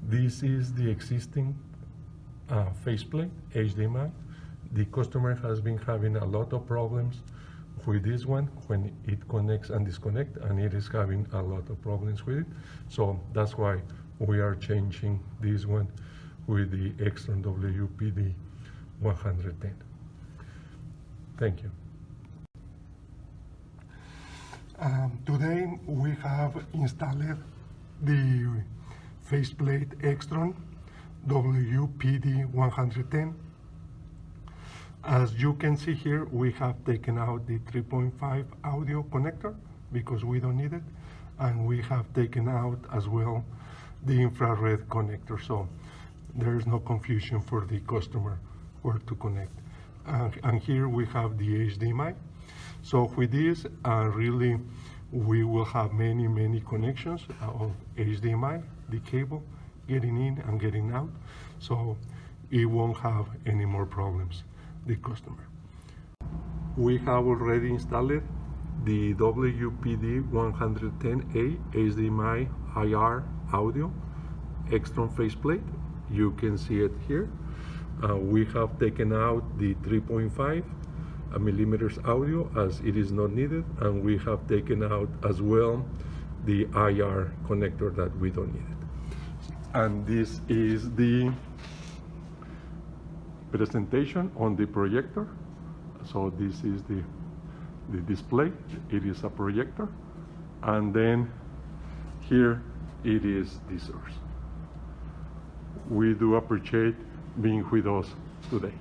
This is the existing faceplate, HDMI. The customer has been having a lot of problems with this one when it connects and disconnects, and it is having a lot of problems with it. So that's why we are changing this one with the Extron WPD 110. Thank you. Today we have installed the faceplate Extron WPD 110. As you can see here, we have taken out the 3.5 audio connector because we don't need it, and we have taken out as well the infrared connector, so there is no confusion for the customer where to connect. And here we have the HDMI. So with this, really, we will have many connections of HDMI, the cable getting in and getting out, so it won't have any more problems, the customer. We have already installed the WPD 110A HDMI IR audio Extron faceplate. You can see it here. We have taken out the 3.5 millimeters audio as it is not needed, and we have taken out as well the IR connector that we don't need it. And this is the presentation on the projector. So this is the display. It is a projector, and then here it is the source. We do appreciate being with us today.